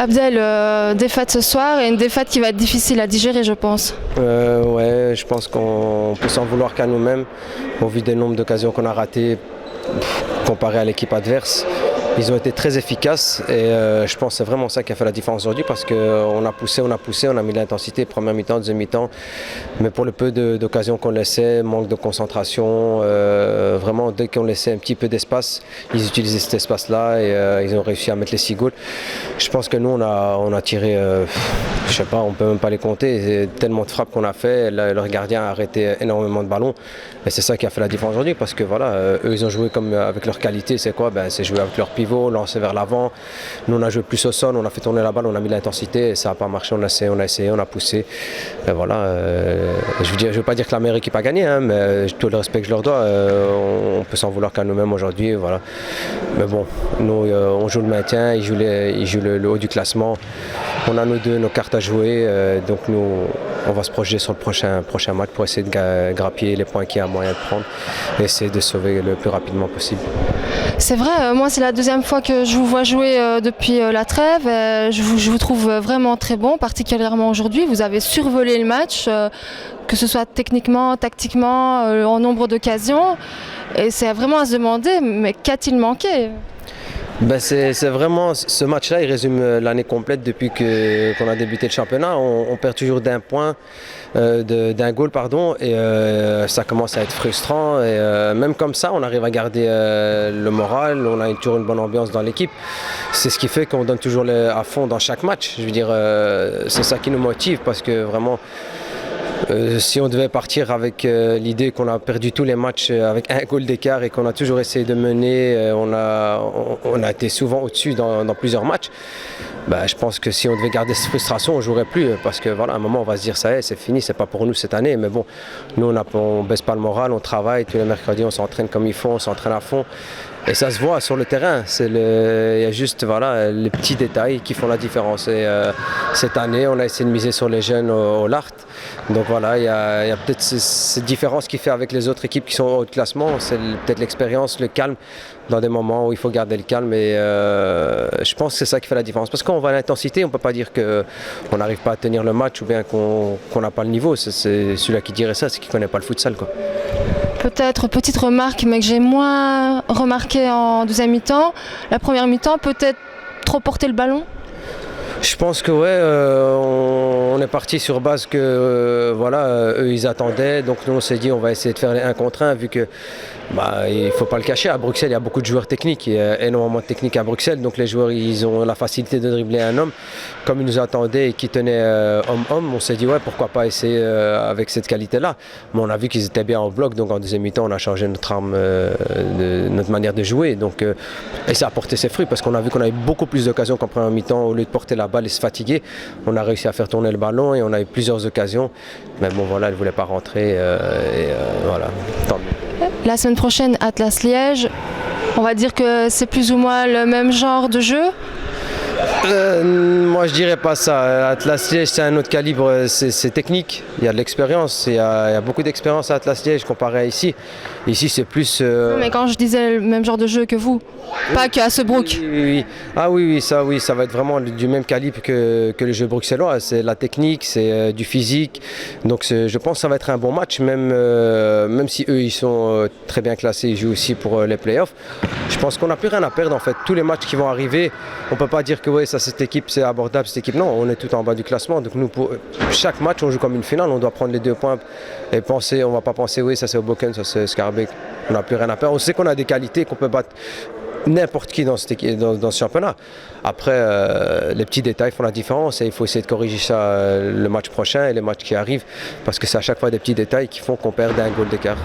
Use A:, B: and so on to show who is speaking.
A: Abdel, défaite ce soir et une défaite qui va être difficile à digérer, je pense.
B: Ouais, je pense qu'on peut s'en vouloir qu'à nous-mêmes, au vu des nombres d'occasions qu'on a ratées comparé à l'équipe adverse. Ils ont été très efficaces et je pense que c'est vraiment ça qui a fait la différence aujourd'hui parce qu'on a poussé, on a mis l'intensité, première mi-temps, deuxième mi-temps, mais pour le peu d'occasions qu'on laissait, manque de concentration, vraiment dès qu'on laissait un petit peu d'espace, ils utilisaient cet espace-là et ils ont réussi à mettre les 6 goals. Je pense que nous on a tiré, je sais pas, on peut même pas les compter, tellement de frappes qu'on a fait, leur gardien a arrêté énormément de ballons et c'est ça qui a fait la différence aujourd'hui parce que voilà, eux ils ont joué comme avec leur qualité, c'est quoi? C'est jouer avec leur pivot, lancer vers l'avant. Nous on a joué plus au sol, on a fait tourner la balle, on a mis l'intensité et ça n'a pas marché, on a essayé, on a poussé. Et voilà, je ne veux pas dire que la meilleure équipe a gagné, hein, mais tout le respect que je leur dois, on peut s'en vouloir qu'à nous-mêmes aujourd'hui. Voilà. Mais bon, nous on joue le maintien, ils jouent le haut du classement. On a nous deux nos cartes à jouer, donc nous on va se projeter sur le prochain match pour essayer de grappiller les points qu'il y a moyen de prendre et essayer de sauver le plus rapidement possible.
A: C'est vrai, moi c'est la deuxième fois que je vous vois jouer depuis la trêve. Je vous trouve vraiment très bon, particulièrement aujourd'hui. Vous avez survolé le match, que ce soit techniquement, tactiquement, en nombre d'occasions. Et c'est vraiment à se demander, mais qu'a-t-il manqué ?
B: C'est vraiment, ce match-là, il résume l'année complète depuis qu'on a débuté le championnat. On perd toujours d'un point, d'un goal, pardon, et ça commence à être frustrant. Et même comme ça, on arrive à garder le moral, on a toujours une bonne ambiance dans l'équipe. C'est ce qui fait qu'on donne toujours à fond dans chaque match. Je veux dire, c'est ça qui nous motive parce que vraiment, si on devait partir avec l'idée qu'on a perdu tous les matchs avec un goal d'écart et qu'on a toujours essayé de mener, on a été souvent au-dessus dans plusieurs matchs, je pense que si on devait garder cette frustration, on ne jouerait plus parce que voilà, à un moment on va se dire ça y est, c'est fini, c'est pas pour nous cette année, mais bon, nous on baisse pas le moral, on travaille tous les mercredis, on s'entraîne comme il faut, on s'entraîne à fond. Et ça se voit sur le terrain, il y a juste voilà, les petits détails qui font la différence. Et cette année, on a essayé de miser sur les jeunes au Lart. Donc voilà, il y a peut-être cette différence qui fait avec les autres équipes qui sont au haut de classement. C'est peut-être l'expérience, le calme, dans des moments où il faut garder le calme. Et je pense que c'est ça qui fait la différence. Parce qu'on va à l'intensité, on ne peut pas dire qu'on n'arrive pas à tenir le match ou bien qu'on n'a pas le niveau. C'est celui-là qui dirait ça, c'est qu'il ne connaît pas le futsal, quoi.
A: Peut-être, petite remarque, mais que j'ai moins remarqué en deuxième mi-temps. La première mi-temps, peut-être trop porter le ballon ?
B: Je pense que ouais, on est parti sur base que voilà, eux ils attendaient, donc nous on s'est dit on va essayer de faire les 1 contre 1 vu que il ne faut pas le cacher, à Bruxelles il y a beaucoup de joueurs techniques, il y a énormément de techniques à Bruxelles, donc les joueurs ils ont la facilité de dribbler un homme, comme ils nous attendaient et qui tenaient homme-homme, on s'est dit ouais pourquoi pas essayer avec cette qualité-là, mais on a vu qu'ils étaient bien en bloc, donc en deuxième mi-temps on a changé notre arme, notre manière de jouer, donc, et ça a porté ses fruits parce qu'on a vu qu'on avait beaucoup plus d'occasions qu'en première mi-temps, au lieu de porter la balle et se fatiguer, on a réussi à faire tourner le ballon et on a eu plusieurs occasions, mais bon voilà, elle ne voulait pas rentrer voilà, tant mieux.
A: La semaine prochaine, Atlas-Liège, on va dire que c'est plus ou moins le même genre de jeu ?
B: Moi je dirais pas ça. Atlas-Liège c'est un autre calibre, c'est technique, il y a de l'expérience, il y a beaucoup d'expérience à Atlas-Liège comparé à ici. Ici c'est plus...
A: Non, mais quand je disais le même genre de jeu que vous, pas qu'à Serbrook.
B: Oui. Ah oui, ça va être vraiment du même calibre que le jeu bruxellois, c'est la technique, c'est du physique, donc je pense que ça va être un bon match, même si eux ils sont très bien classés, ils jouent aussi pour les playoffs. Je pense qu'on n'a plus rien à perdre en fait, tous les matchs qui vont arriver, on ne peut pas dire que ouais, cette équipe c'est abordable, cette équipe non, on est tout en bas du classement, donc nous pour chaque match on joue comme une finale, on doit prendre les 2 points et penser, on ne va pas penser oui ça c'est Hoboken, ça c'est Schaerbeek, on n'a plus rien à perdre, on sait qu'on a des qualités, qu'on peut battre n'importe qui dans ce championnat. Après, les petits détails font la différence et il faut essayer de corriger ça le match prochain et les matchs qui arrivent parce que c'est à chaque fois des petits détails qui font qu'on perd d'un goal d'écart.